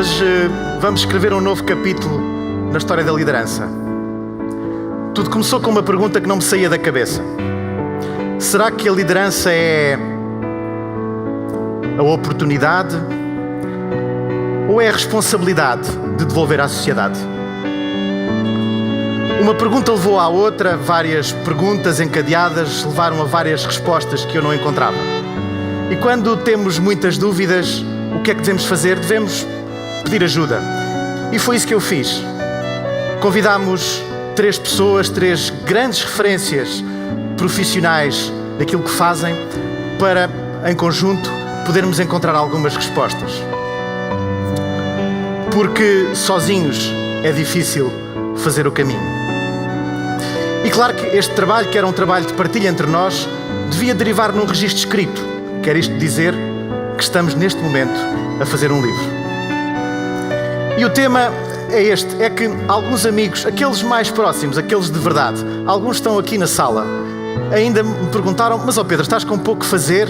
Hoje vamos escrever um novo capítulo na história da liderança. Tudo começou com uma pergunta que não me saía da cabeça. Será que a liderança é a oportunidade ou é a responsabilidade de devolver à sociedade? Uma pergunta levou à outra, várias perguntas encadeadas levaram a várias respostas que eu não encontrava. E quando temos muitas dúvidas, o que é que devemos fazer? Devemos pedir ajuda. E foi isso que eu fiz. Convidámos 3 pessoas, 3 grandes referências profissionais daquilo que fazem, para, em conjunto, podermos encontrar algumas respostas. Porque sozinhos é difícil fazer o caminho. E claro que este trabalho, que era um trabalho de partilha entre nós, devia derivar num registro escrito. Quer isto dizer que estamos neste momento a fazer um livro. E o tema é este, é que alguns amigos, aqueles mais próximos, aqueles de verdade, alguns estão aqui na sala, ainda me perguntaram: mas ó Pedro, estás com pouco a fazer?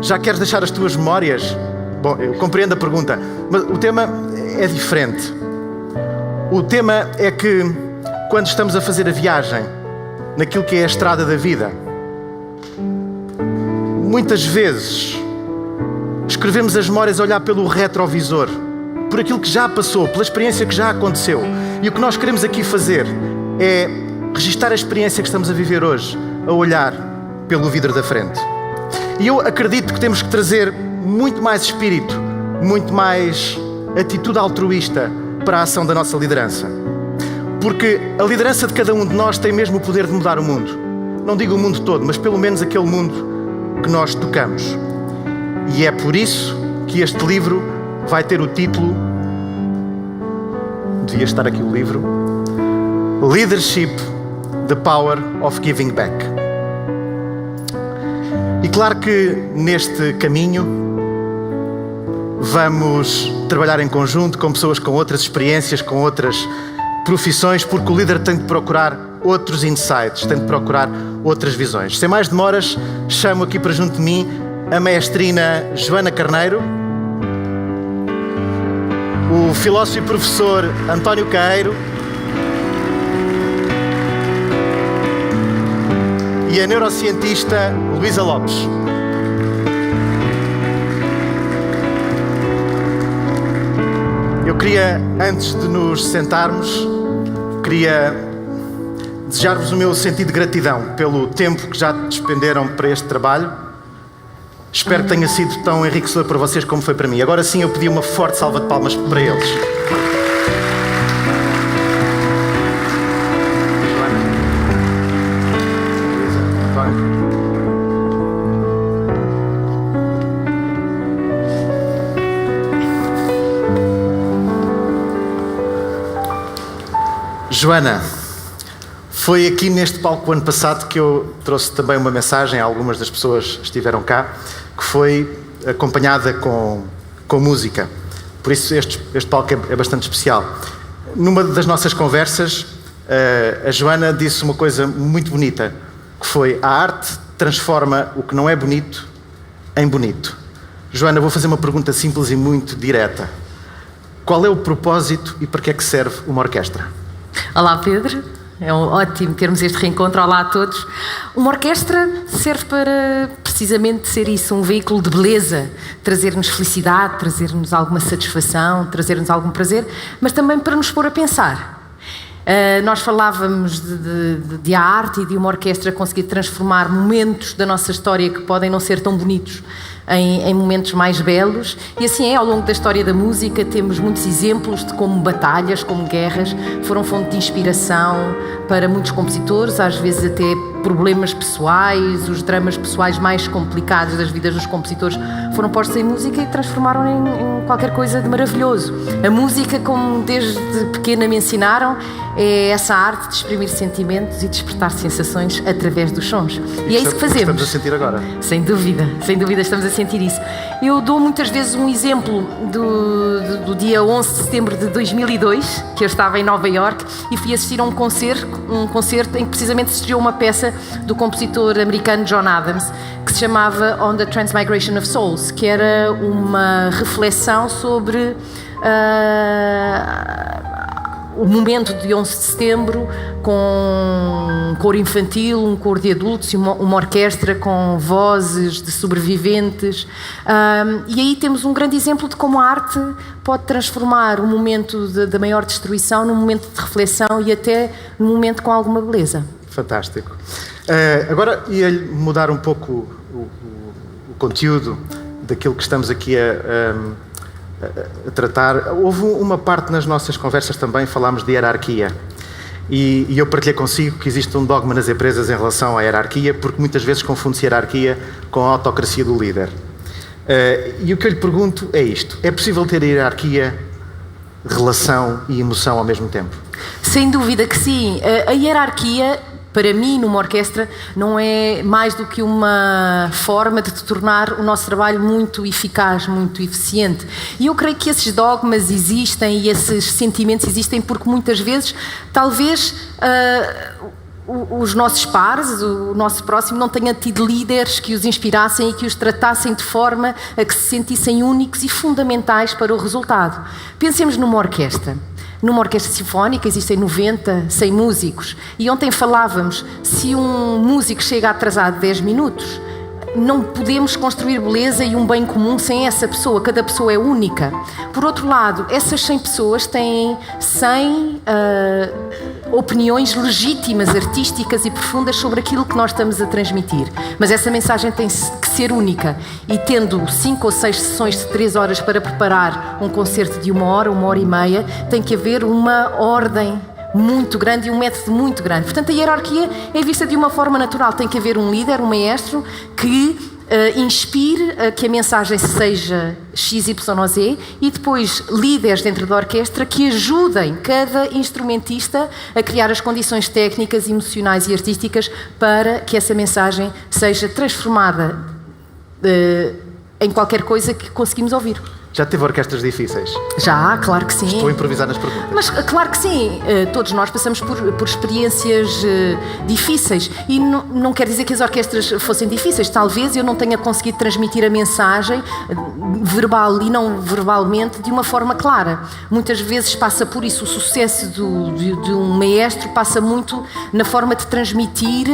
Já queres deixar as tuas memórias? Bom, eu compreendo a pergunta, mas o tema é diferente. O tema é que quando estamos a fazer a viagem naquilo que é a estrada da vida, muitas vezes escrevemos as memórias a olhar pelo retrovisor, por aquilo que já passou, pela experiência que já aconteceu. E o que nós queremos aqui fazer é registar a experiência que estamos a viver hoje, a olhar pelo vidro da frente. E eu acredito que temos que trazer muito mais espírito, muito mais atitude altruísta para a ação da nossa liderança. Porque a liderança de cada um de nós tem mesmo o poder de mudar o mundo. Não digo o mundo todo, mas pelo menos aquele mundo que nós tocamos. E é por isso que este livro vai ter o título, devia estar aqui o livro, Leadership, The Power of Giving Back. E claro que neste caminho vamos trabalhar em conjunto com pessoas com outras experiências, com outras profissões, porque o líder tem de procurar outros insights, tem de procurar outras visões. Sem mais demoras, chamo aqui para junto de mim a maestrina Joana Carneiro, o filósofo e professor António Caeiro e a neurocientista Luísa Lopes. Eu queria, antes de nos sentarmos, desejar-vos o meu sentido de gratidão pelo tempo que já despenderam para este trabalho. Espero que tenha sido tão enriquecedor para vocês como foi para mim. Agora sim, eu pedi uma forte salva de palmas para eles. Joana, Luísa, António. Joana, foi aqui neste palco o ano passado que eu trouxe também uma mensagem a algumas das pessoas que estiveram cá, que foi acompanhada com música. Por isso este palco é bastante especial. Numa das nossas conversas, a Joana disse uma coisa muito bonita, que foi: a arte transforma o que não é bonito em bonito. Joana, vou fazer uma pergunta simples e muito direta. Qual é o propósito e para que é que serve uma orquestra? Olá Pedro. É ótimo termos este reencontro. Olá a todos. Uma orquestra serve para precisamente ser isso, um veículo de beleza, trazer-nos felicidade, trazer-nos alguma satisfação, trazer-nos algum prazer, mas também para nos pôr a pensar. Nós falávamos de a arte e de uma orquestra conseguir transformar momentos da nossa história que podem não ser tão bonitos em momentos mais belos, e assim é. Ao longo da história da música temos muitos exemplos de como batalhas, como guerras foram fonte de inspiração para muitos compositores, às vezes até problemas pessoais, os dramas pessoais mais complicados das vidas dos compositores foram postos em música e transformaram em qualquer coisa de maravilhoso. A música, como desde pequena me ensinaram, é essa arte de exprimir sentimentos e despertar sensações através dos sons. E é isso que fazemos. Estamos a sentir agora. Sem dúvida estamos a sentir isso. Eu dou muitas vezes um exemplo do dia 11 de setembro de 2002, que eu estava em Nova Iorque e fui assistir a um concerto em que precisamente se estreou uma peça do compositor americano John Adams, que se chamava On the Transmigration of Souls, que era uma reflexão sobre o momento de 11 de setembro com um coro infantil, um coro de adultos e uma orquestra com vozes de sobreviventes. E aí temos um grande exemplo de como a arte pode transformar um momento da maior destruição num momento de reflexão e até num momento com alguma beleza. Fantástico. Agora ia mudar um pouco o conteúdo daquilo que estamos aqui a tratar. Houve uma parte nas nossas conversas também, falámos de hierarquia. E eu partilhei consigo que existe um dogma nas empresas em relação à hierarquia, porque muitas vezes confunde-se hierarquia com a autocracia do líder. E o que eu lhe pergunto é isto: é possível ter hierarquia, relação e emoção ao mesmo tempo? Sem dúvida que sim. A hierarquia, para mim, numa orquestra, não é mais do que uma forma de tornar o nosso trabalho muito eficaz, muito eficiente. E eu creio que esses dogmas existem e esses sentimentos existem porque muitas vezes, talvez, os nossos pares, o nosso próximo, não tenha tido líderes que os inspirassem e que os tratassem de forma a que se sentissem únicos e fundamentais para o resultado. Pensemos numa orquestra. Numa orquestra sinfónica existem 90, 100 músicos. E ontem falávamos, se um músico chega atrasado 10 minutos, não podemos construir beleza e um bem comum sem essa pessoa. Cada pessoa é única. Por outro lado, essas 100 pessoas têm 100 opiniões legítimas, artísticas e profundas sobre aquilo que nós estamos a transmitir. Mas essa mensagem tem que ser única. E tendo 5 ou 6 sessões de 3 horas para preparar um concerto de 1 hora e meia, tem que haver uma ordem muito grande e um método muito grande. Portanto, a hierarquia é vista de uma forma natural. Tem que haver um líder, um maestro, que inspire que a mensagem seja X, Y ou Z, e depois líderes dentro da orquestra que ajudem cada instrumentista a criar as condições técnicas, emocionais e artísticas para que essa mensagem seja transformada em qualquer coisa que conseguimos ouvir. Já teve orquestras difíceis? Já, claro que sim. Estou a improvisar nas perguntas. Mas claro que sim, todos nós passamos por experiências difíceis e não quer dizer que as orquestras fossem difíceis. Talvez eu não tenha conseguido transmitir a mensagem verbal e não verbalmente de uma forma clara. Muitas vezes passa por isso. O sucesso de um maestro passa muito na forma de transmitir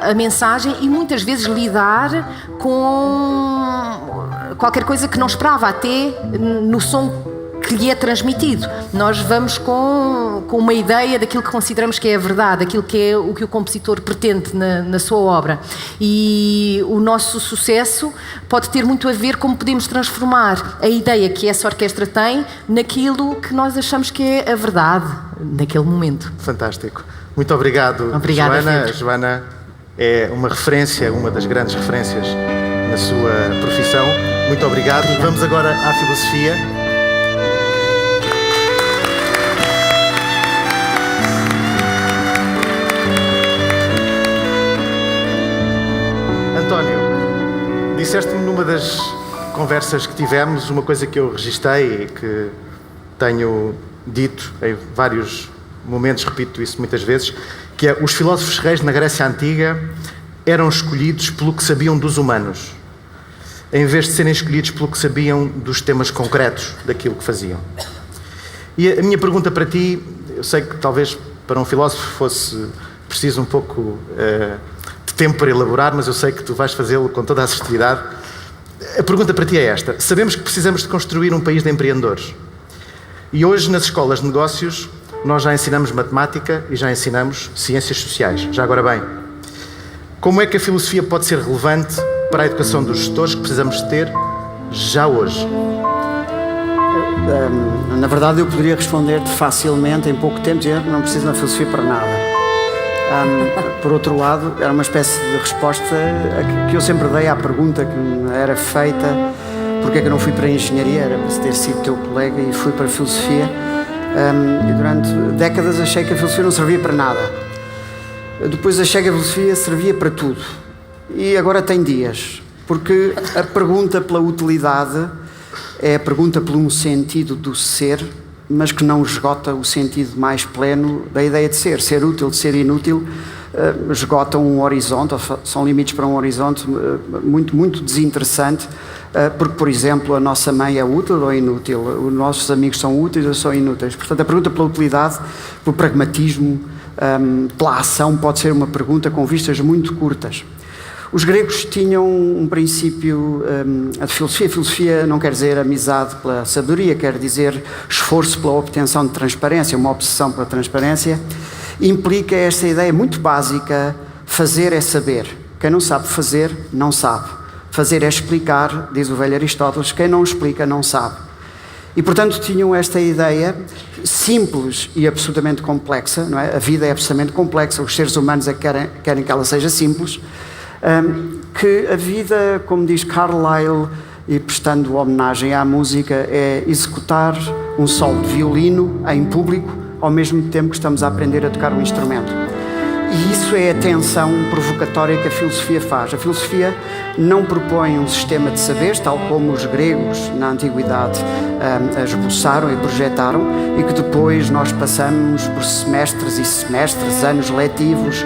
a mensagem e muitas vezes lidar com qualquer coisa que não esperava, até no som que lhe é transmitido. Nós vamos com uma ideia daquilo que consideramos que é a verdade, aquilo que é o que o compositor pretende na sua obra. E o nosso sucesso pode ter muito a ver como podemos transformar a ideia que essa orquestra tem naquilo que nós achamos que é a verdade naquele momento. Fantástico. Muito obrigado, Obrigada, Joana. Pedro. A Joana é uma referência, uma das grandes referências na sua profissão. Muito obrigado. Vamos agora à filosofia. António, disseste-me numa das conversas que tivemos uma coisa que eu registrei e que tenho dito em vários momentos, repito isso muitas vezes, que é: os filósofos reis na Grécia Antiga eram escolhidos pelo que sabiam dos humanos, em vez de serem escolhidos pelo que sabiam dos temas concretos daquilo que faziam. E a minha pergunta para ti, eu sei que talvez para um filósofo fosse preciso um pouco de tempo para elaborar, mas eu sei que tu vais fazê-lo com toda a assertividade. A pergunta para ti é esta: sabemos que precisamos de construir um país de empreendedores. E hoje nas escolas de negócios nós já ensinamos matemática e já ensinamos ciências sociais. Já agora bem, como é que a filosofia pode ser relevante para a educação dos gestores que precisamos de ter já hoje? Na verdade, eu poderia responder-te facilmente, em pouco tempo, dizendo que não preciso da filosofia para nada. Por outro lado, era uma espécie de resposta que eu sempre dei à pergunta que me era feita: porque é que eu não fui para a engenharia? Era para ter sido teu colega, e fui para a filosofia. E durante décadas achei que a filosofia não servia para nada. Depois achei que a filosofia servia para tudo. E agora tem dias, porque a pergunta pela utilidade é a pergunta por um sentido do ser, mas que não esgota o sentido mais pleno da ideia de ser. Ser útil, de ser inútil, esgotam um horizonte, ou são limites para um horizonte muito, muito desinteressante porque, por exemplo, a nossa mãe é útil ou inútil, os nossos amigos são úteis ou são inúteis. Portanto, a pergunta pela utilidade, pelo pragmatismo, pela ação, pode ser uma pergunta com vistas muito curtas. Os gregos tinham um princípio, a filosofia. A filosofia não quer dizer amizade pela sabedoria, quer dizer esforço pela obtenção de transparência, uma obsessão pela transparência. Implica esta ideia muito básica: fazer é saber. Quem não sabe fazer, não sabe. Fazer é explicar, diz o velho Aristóteles, quem não explica, não sabe. E, portanto, tinham esta ideia simples e absolutamente complexa, não é? A vida é absolutamente complexa, os seres humanos é que querem que ela seja simples, que a vida, como diz Carlyle, e prestando homenagem à música, é executar um solo de violino em público, ao mesmo tempo que estamos a aprender a tocar um instrumento. E isso é a tensão provocatória que a filosofia faz. A filosofia não propõe um sistema de saberes, tal como os gregos na antiguidade esboçaram e projetaram, e que depois nós passamos por semestres e semestres, anos letivos,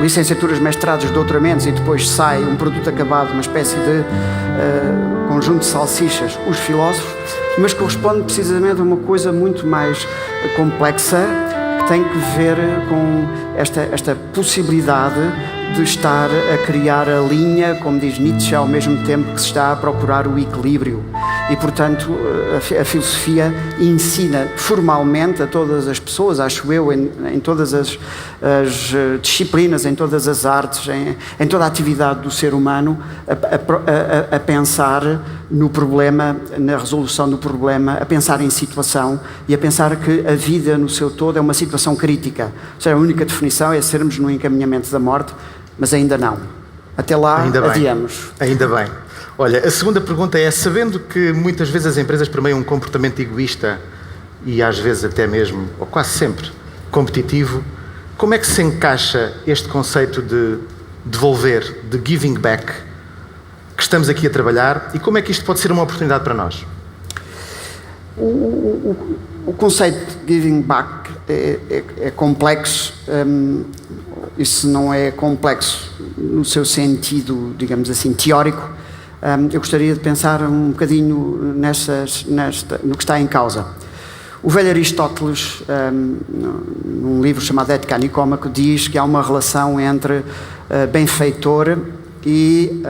licenciaturas, mestrados, doutoramentos, e depois sai um produto acabado, uma espécie de conjunto de salsichas, os filósofos, mas corresponde precisamente a uma coisa muito mais complexa, que tem que ver com esta possibilidade de estar a criar a linha, como diz Nietzsche, ao mesmo tempo que se está a procurar o equilíbrio. E, portanto, a filosofia ensina formalmente a todas as pessoas, acho eu, em todas as disciplinas, em todas as artes, em toda a atividade do ser humano, a pensar no problema, na resolução do problema, a pensar em situação e a pensar que a vida no seu todo é uma situação crítica. Ou seja, a única definição é sermos no encaminhamento da morte, mas ainda não. Até lá, adiamos. Ainda bem. Olha, a segunda pergunta é, sabendo que muitas vezes as empresas permeiam um comportamento egoísta e às vezes até mesmo, ou quase sempre, competitivo, como é que se encaixa este conceito de devolver, de giving back, que estamos aqui a trabalhar, e como é que isto pode ser uma oportunidade para nós? O conceito de giving back é complexo. Isso não é complexo no seu sentido, digamos assim, teórico. Eu gostaria de pensar um bocadinho no que está em causa. O velho Aristóteles, num livro chamado Ética Nicômaco, diz que há uma relação entre benfeitor e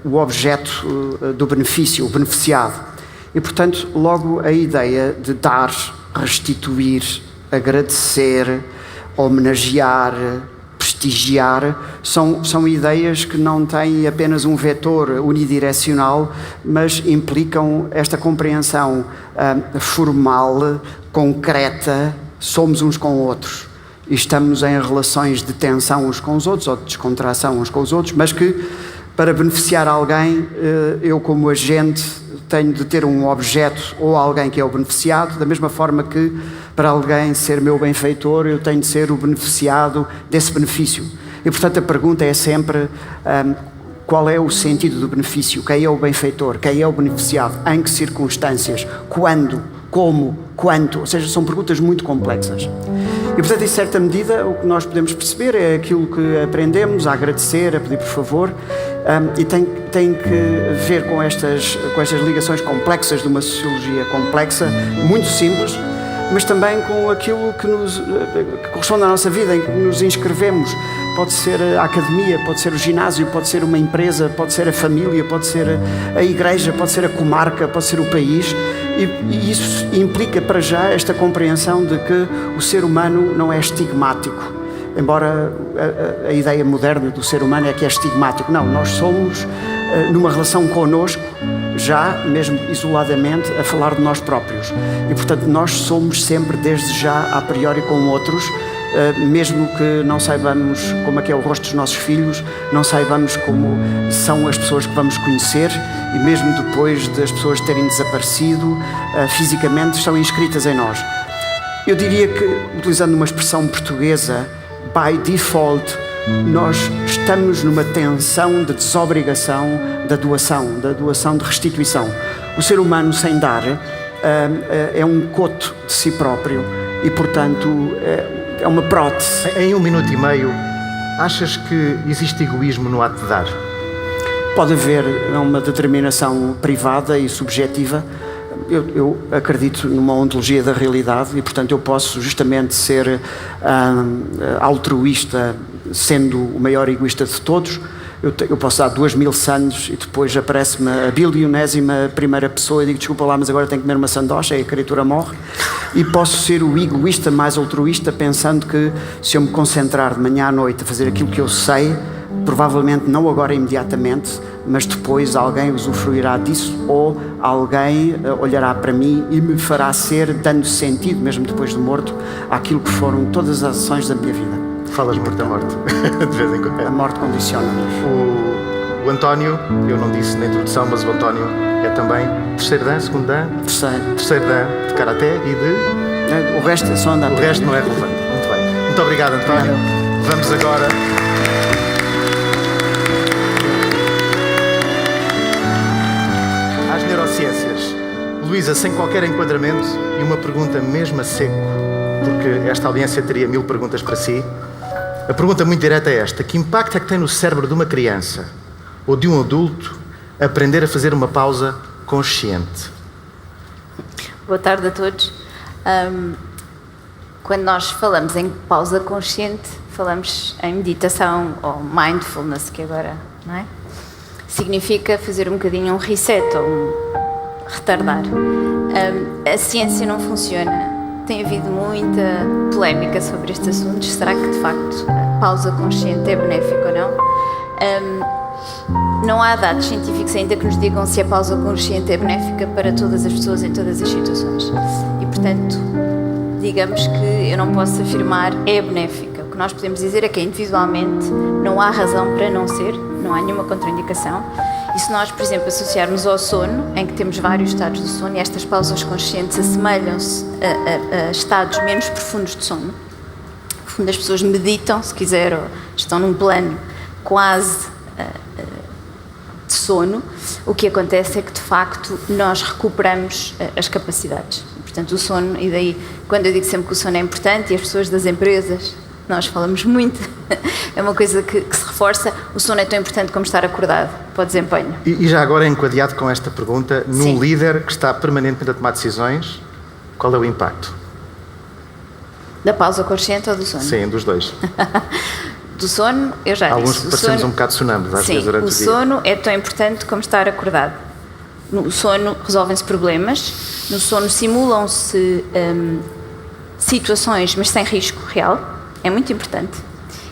o objeto do benefício, o beneficiado. E, portanto, logo a ideia de dar, restituir, agradecer, homenagear, prestigiar, são ideias que não têm apenas um vetor unidirecional, mas implicam esta compreensão formal, concreta, somos uns com outros. E estamos em relações de tensão uns com os outros, ou de descontração uns com os outros, mas que, para beneficiar alguém, eu como agente tenho de ter um objeto ou alguém que é o beneficiado, da mesma forma que, para alguém ser meu benfeitor, eu tenho de ser o beneficiado desse benefício. E, portanto, a pergunta é sempre qual é o sentido do benefício? Quem é o benfeitor? Quem é o beneficiado? Em que circunstâncias? Quando? Como? Quanto? Ou seja, são perguntas muito complexas. E, portanto, em certa medida, o que nós podemos perceber é aquilo que aprendemos a agradecer, a pedir por favor, e tem que ver com estas ligações complexas de uma sociologia complexa, muito simples, mas também com aquilo que corresponde à nossa vida, em que nos inscrevemos. Pode ser a academia, pode ser o ginásio, pode ser uma empresa, pode ser a família, pode ser a igreja, pode ser a comarca, pode ser o país. E isso implica para já esta compreensão de que o ser humano não é estigmático. Embora a ideia moderna do ser humano é que é estigmático. Não, nós somos, numa relação connosco, já, mesmo isoladamente, a falar de nós próprios. E, portanto, nós somos sempre, desde já, a priori com outros, mesmo que não saibamos como é que é o rosto dos nossos filhos, não saibamos como são as pessoas que vamos conhecer, e mesmo depois das pessoas terem desaparecido, fisicamente estão inscritas em nós. Eu diria que, utilizando uma expressão portuguesa, by default, nós estamos numa tensão de desobrigação da doação de restituição. O ser humano, sem dar, é um coto de si próprio e, portanto, é uma prótese. Em 1 minuto e meio, achas que existe egoísmo no ato de dar? Pode haver uma determinação privada e subjetiva. Eu acredito numa ontologia da realidade e, portanto, eu posso justamente ser altruísta sendo o maior egoísta de todos. Eu posso dar 2000 sandes e depois aparece-me a bilionésima primeira pessoa e digo, desculpa lá, mas agora tenho que comer uma sandocha e a criatura morre. E posso ser o egoísta mais altruísta pensando que se eu me concentrar de manhã à noite a fazer aquilo que eu sei, provavelmente não agora imediatamente, mas depois alguém usufruirá disso ou alguém olhará para mim e me fará ser, dando sentido, mesmo depois de morto, àquilo que foram todas as ações da minha vida. Falas muito da morte, de vez em quando. A morte condiciona-nos. O António, eu não disse na introdução, mas o António é também terceiro dan, segundo dan? Terceiro dan de Karaté e de... O resto é só andar. O resto não é relevante. Muito bem. Muito obrigado, António. Vamos agora... às neurociências. Luísa, sem qualquer enquadramento e uma pergunta mesmo a seco, porque esta audiência teria 1000 perguntas para si. A pergunta muito direta é esta: que impacto é que tem no cérebro de uma criança ou de um adulto aprender a fazer uma pausa consciente? Boa tarde a todos. Quando nós falamos em pausa consciente, falamos em meditação ou mindfulness, que agora, não é? Significa fazer um bocadinho um reset ou um retardar. A ciência não funciona. Tem havido muita polémica sobre estes assuntos. Será que, de facto, a pausa consciente é benéfica ou não? Não há dados científicos ainda que nos digam se a pausa consciente é benéfica para todas as pessoas em todas as situações. E, portanto, digamos que eu não posso afirmar é benéfica. O que nós podemos dizer é que, individualmente, não há razão para não ser, não há nenhuma contraindicação. E se nós, por exemplo, associarmos ao sono, em que temos vários estados do sono, e estas pausas conscientes assemelham-se a estados menos profundos de sono. No fundo, as pessoas meditam, se quiser, ou estão num plano quase de sono. O que acontece é que, de facto, nós recuperamos as capacidades. Portanto, o sono, e daí, quando eu digo sempre que o sono é importante, e as pessoas das empresas, nós falamos muito, é uma coisa que se reforça, o sono é tão importante como estar acordado para o desempenho. E já agora, enquadrado com esta pergunta, num líder que está permanentemente a tomar decisões, qual é o impacto? Da pausa consciente ou do sono? Sim, dos dois. Do sono, eu já disse. Alguns parecemos um bocado sonâmbulos, às vezes, durante o dia. O sono é tão importante como estar acordado. No sono resolvem-se problemas, no sono simulam-se situações, mas sem risco real. É muito importante.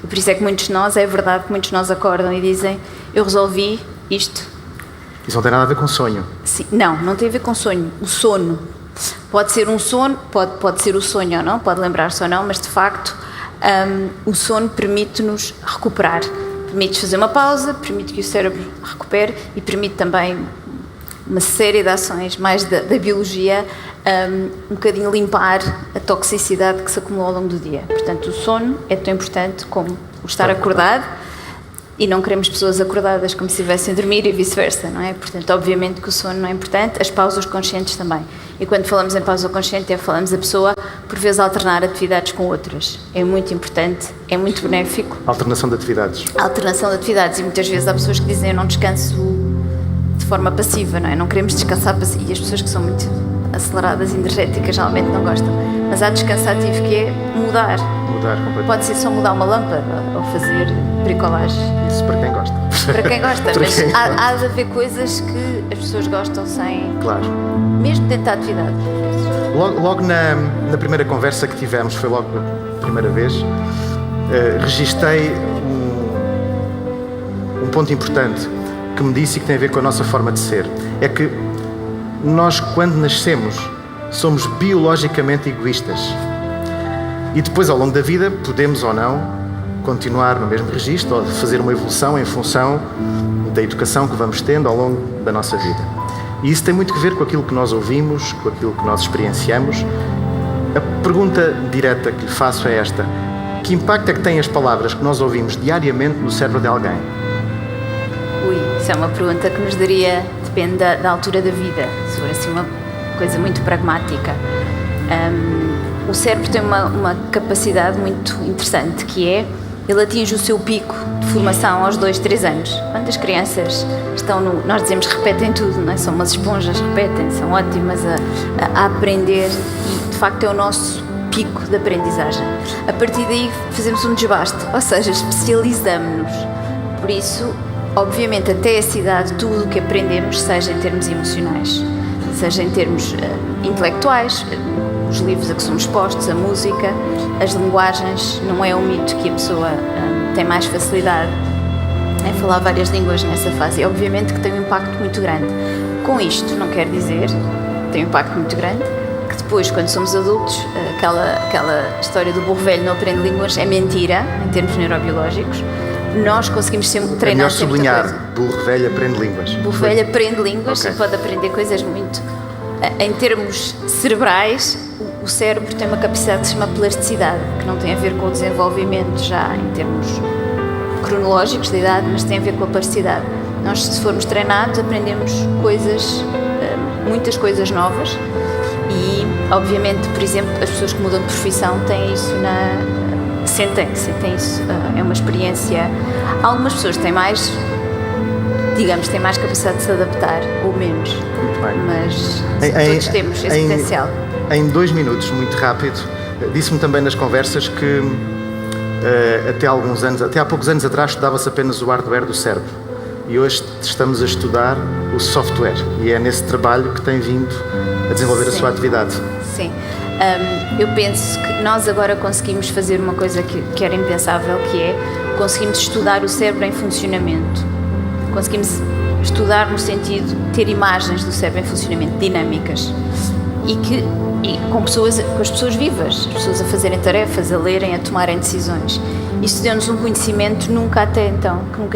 E por isso é que muitos de nós, é verdade que muitos de nós acordam e dizem, eu resolvi isto. Isso não tem nada a ver com sonho? Sim, não tem a ver com sonho. O sono. Pode ser um sono, pode ser o sonho ou não, pode lembrar-se ou não, mas de facto o sono permite-nos recuperar. Permite fazer uma pausa, permite que o cérebro recupere e permite também uma série de ações, mais da biologia, um bocadinho limpar a toxicidade que se acumula ao longo do dia. Portanto, o sono é tão importante como o estar acordado, e não queremos pessoas acordadas como se estivessem a dormir e vice-versa, não é? Portanto, obviamente que o sono não é importante, as pausas conscientes também. E quando falamos em pausa consciente, falamos a pessoa, por vezes, alternar atividades com outras. É muito importante, é muito benéfico. Alternação de atividades. Alternação de atividades, e muitas vezes há pessoas que dizem, eu não descanso de forma passiva, não é? Não queremos descansar passiva, e as pessoas que são muito aceleradas e energéticas geralmente não gostam. Mas há descanso ativo, que é mudar. Mudar completamente. Pode ser só mudar uma lâmpada ou fazer bricolagem. Isso para quem gosta. Para quem gosta, mas há de haver coisas que as pessoas gostam sem... Claro. Mesmo dentro da atividade. Logo na primeira conversa que tivemos, foi logo a primeira vez, registrei um ponto importante que me disse e que tem a ver com a nossa forma de ser. É que nós, quando nascemos, somos biologicamente egoístas. E depois, ao longo da vida, podemos ou não continuar no mesmo registro ou fazer uma evolução em função da educação que vamos tendo ao longo da nossa vida. E isso tem muito a ver com aquilo que nós ouvimos, com aquilo que nós experienciamos. A pergunta direta que lhe faço é esta: que impacto é que têm as palavras que nós ouvimos diariamente no cérebro de alguém? Isso é uma pergunta que nos daria, depende da altura da vida, se for assim uma coisa muito pragmática. O cérebro tem uma capacidade muito interessante, que é ele atinge o seu pico de formação aos 2, 3 anos. Quando as crianças estão nós dizemos repetem tudo, não é? São umas esponjas, repetem, são ótimas a aprender e de facto é o nosso pico de aprendizagem. A partir daí fazemos um desbaste, ou seja, especializamos-nos. Por isso, obviamente, até essa idade, tudo o que aprendemos, seja em termos emocionais, seja em termos intelectuais, os livros a que somos expostos, a música, as linguagens, não é um mito que a pessoa tem mais facilidade em falar várias línguas nessa fase. E obviamente que tem um impacto muito grande. Com isto, não quer dizer, tem um impacto muito grande, que depois, quando somos adultos, aquela história do burro velho não aprende línguas é mentira, em termos neurobiológicos. Nós conseguimos sempre treinar sempre muita coisa. Burro velho aprende línguas. Burro velho aprende línguas e pode aprender coisas muito... Em termos cerebrais, o cérebro tem uma capacidade que se chama plasticidade, que não tem a ver com o desenvolvimento já em termos cronológicos da idade, mas tem a ver com a plasticidade. Nós, se formos treinados, aprendemos coisas, muitas coisas novas e, obviamente, por exemplo, as pessoas que mudam de profissão têm isso sentem isso. É uma experiência... Algumas pessoas têm mais... digamos, têm mais capacidade de se adaptar ou menos, mas todos temos esse potencial. Em 2 minutos, muito rápido, disse-me também nas conversas que até há poucos anos atrás estudava-se apenas o hardware do cérebro e hoje estamos a estudar o software e é nesse trabalho que tem vindo a desenvolver a sua atividade. Sim. Eu penso que nós agora conseguimos fazer uma coisa que era impensável, que é conseguimos estudar o cérebro em funcionamento. Conseguimos estudar no sentido de ter imagens do cérebro em funcionamento, dinâmicas, e com as pessoas vivas, as pessoas a fazerem tarefas, a lerem, a tomarem decisões. Isso deu-nos um conhecimento que nunca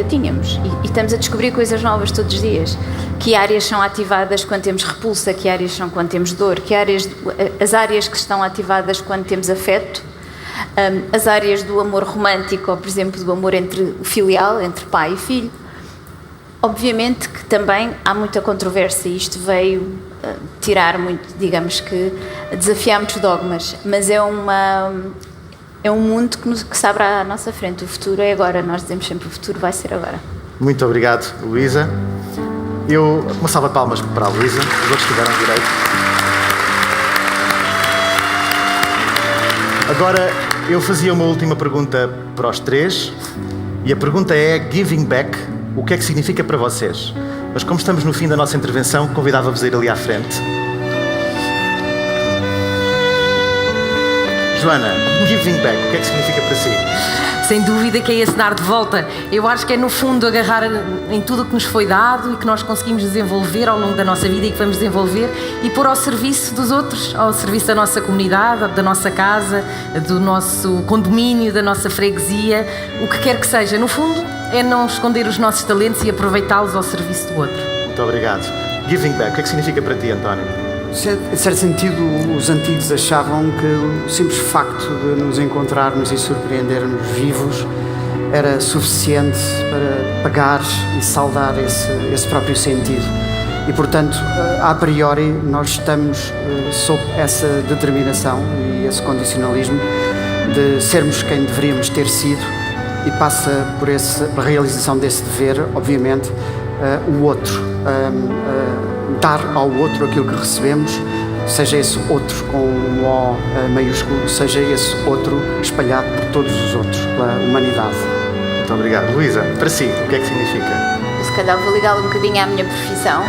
tínhamos. E estamos a descobrir coisas novas todos os dias. Que áreas são ativadas quando temos repulsa, que áreas são quando temos dor, as áreas que estão ativadas quando temos afeto, as áreas do amor romântico, ou, por exemplo, do amor filial, entre pai e filho. Obviamente que também há muita controvérsia e isto veio tirar muito, digamos que, desafiar muitos dogmas, mas é um mundo que se abre à nossa frente. O futuro é agora, nós dizemos sempre o futuro vai ser agora. Muito obrigado, Luísa. Uma salva de palmas para a Luísa, os outros tiveram direito. Agora, eu fazia uma última pergunta para os 3 e a pergunta é giving back. O que é que significa para vocês? Mas como estamos no fim da nossa intervenção, convidava-vos a ir ali à frente. Joana, giving back, o que é que significa para si? Sem dúvida que é esse dar de volta. Eu acho que é, no fundo, agarrar em tudo o que nos foi dado e que nós conseguimos desenvolver ao longo da nossa vida e que vamos desenvolver e pôr ao serviço dos outros, ao serviço da nossa comunidade, da nossa casa, do nosso condomínio, da nossa freguesia, o que quer que seja. No fundo, é não esconder os nossos talentos e aproveitá-los ao serviço do outro. Muito obrigado. Giving back, o que é que significa para ti, António? Em certo sentido, os antigos achavam que o simples facto de nos encontrarmos e surpreendermos vivos era suficiente para pagar e saldar esse próprio sentido. E, portanto, a priori, nós estamos sob essa determinação e esse condicionalismo de sermos quem deveríamos ter sido e passa por a realização desse dever, obviamente, o outro. Dar ao outro aquilo que recebemos, seja esse outro com um O maiúsculo, seja esse outro espalhado por todos os outros, pela humanidade. Muito obrigado. Luísa, para si, o que é que significa? Eu, se calhar, vou ligá-lo um bocadinho à minha profissão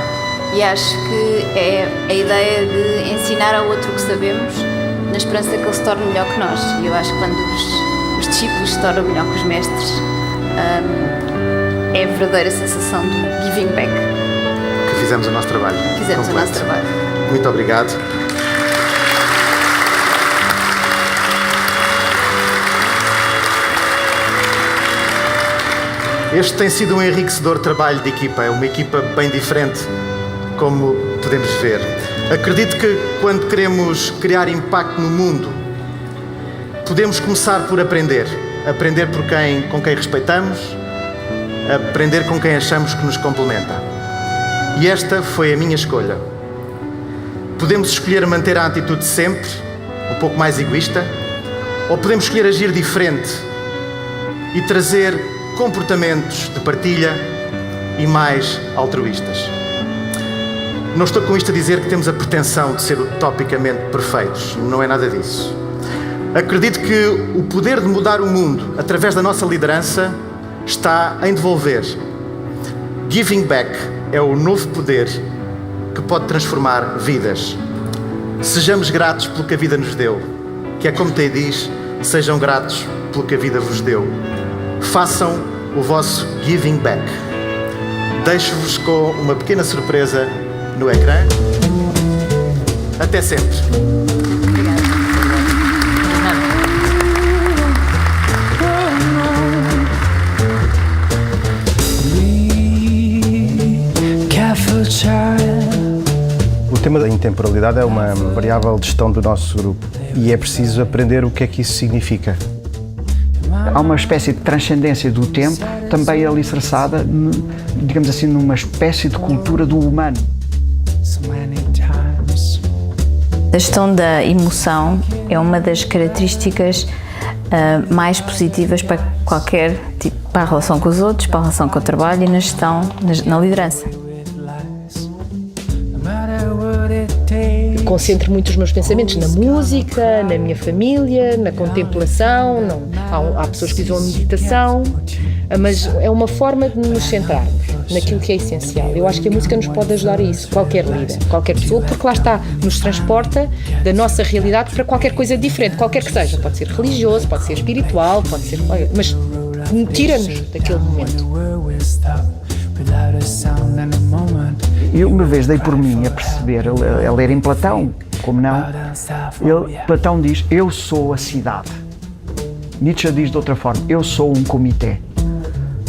e acho que é a ideia de ensinar ao outro o que sabemos na esperança que ele se torne melhor que nós. E eu acho que quando os discípulos se tornam melhor que os mestres, é a verdadeira sensação do giving back. Fizemos o nosso trabalho. Fizemos o nosso trabalho. Muito obrigado. Este tem sido um enriquecedor trabalho de equipa. É uma equipa bem diferente, como podemos ver. Acredito que quando queremos criar impacto no mundo, podemos começar por aprender. Aprender com quem respeitamos, aprender com quem achamos que nos complementa. E esta foi a minha escolha. Podemos escolher manter a atitude sempre, um pouco mais egoísta, ou podemos escolher agir diferente, e trazer comportamentos de partilha e mais altruístas. Não estou com isto a dizer que temos a pretensão de ser utopicamente perfeitos, não é nada disso. Acredito que o poder de mudar o mundo através da nossa liderança está em devolver. Giving back é o novo poder que pode transformar vidas. Sejamos gratos pelo que a vida nos deu, que é como te diz, sejam gratos pelo que a vida vos deu. Façam o vosso giving back. Deixo-vos com uma pequena surpresa no ecrã. Até sempre. O tema da intemporalidade é uma variável de gestão do nosso grupo e é preciso aprender o que é que isso significa. Há uma espécie de transcendência do tempo, também alicerçada, digamos assim, numa espécie de cultura do humano. A gestão da emoção é uma das características mais positivas para qualquer tipo, para a relação com os outros, para a relação com o trabalho e na gestão, na liderança. Concentro muito os meus pensamentos na música, na minha família, na contemplação. Há pessoas que usam a meditação, mas é uma forma de nos centrarmos naquilo que é essencial. Eu acho que a música nos pode ajudar a isso, qualquer líder, qualquer pessoa, porque lá está, nos transporta da nossa realidade para qualquer coisa diferente, qualquer que seja. Pode ser religioso, pode ser espiritual, pode ser... mas tira-nos daquele momento. Eu uma vez dei por mim a perceber, a ler em Platão, como não, Platão diz, eu sou a cidade. Nietzsche diz de outra forma, eu sou um comitê.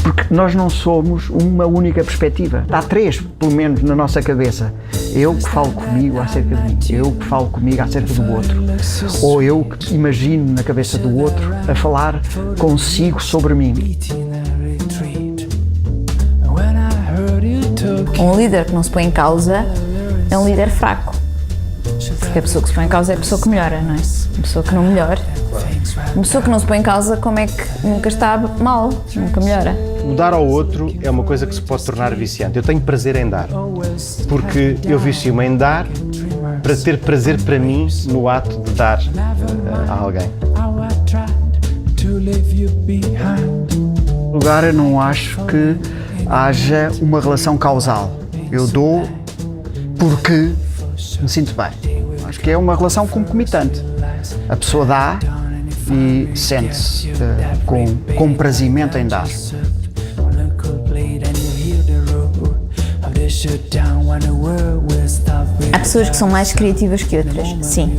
Porque nós não somos uma única perspectiva. Há três, pelo menos, na nossa cabeça. Eu que falo comigo acerca de mim, eu que falo comigo acerca do outro. Ou eu que imagino na cabeça do outro a falar consigo sobre mim. Um líder que não se põe em causa é um líder fraco. Porque a pessoa que se põe em causa é a pessoa que melhora, não é? Uma pessoa que não melhora. Uma pessoa que não se põe em causa, como é que nunca está mal, nunca melhora. O dar ao outro é uma coisa que se pode tornar viciante. Eu tenho prazer em dar, porque eu vicio-me em dar para ter prazer para mim no ato de dar a alguém. No lugar, eu não acho que haja uma relação causal. Eu dou porque me sinto bem. Acho que é uma relação concomitante. A pessoa dá e sente-se com prazimento em dar. Há pessoas que são mais criativas que outras, sim.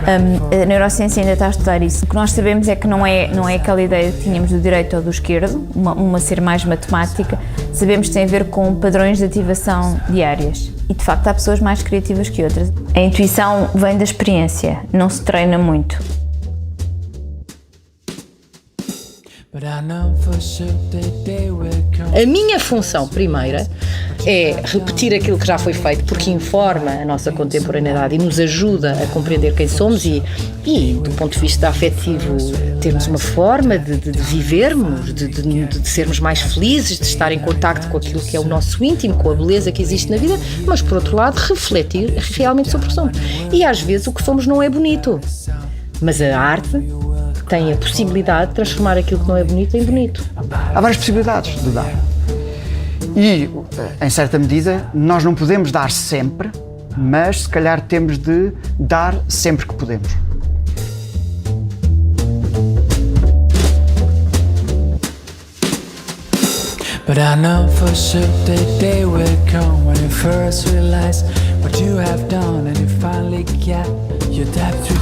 A neurociência ainda está a estudar isso. O que nós sabemos é que não é aquela ideia que tínhamos do direito ou do esquerdo, uma ser mais matemática. Sabemos que tem a ver com padrões de ativação diárias. E, de facto, há pessoas mais criativas que outras. A intuição vem da experiência, não se treina muito. A minha função primeira é repetir aquilo que já foi feito, porque informa a nossa contemporaneidade e nos ajuda a compreender quem somos e do ponto de vista afetivo, termos uma forma de vivermos, de sermos mais felizes, de estar em contacto com aquilo que é o nosso íntimo, com a beleza que existe na vida, mas, por outro lado, refletir realmente sobre o que somos. E, às vezes, o que somos não é bonito, mas a arte tem a possibilidade de transformar aquilo que não é bonito em bonito. Há várias possibilidades de dar. E, em certa medida, nós não podemos dar sempre, mas se calhar temos de dar sempre que podemos. But I know for sure that day will come when you first realize what you have done and you finally get your depth.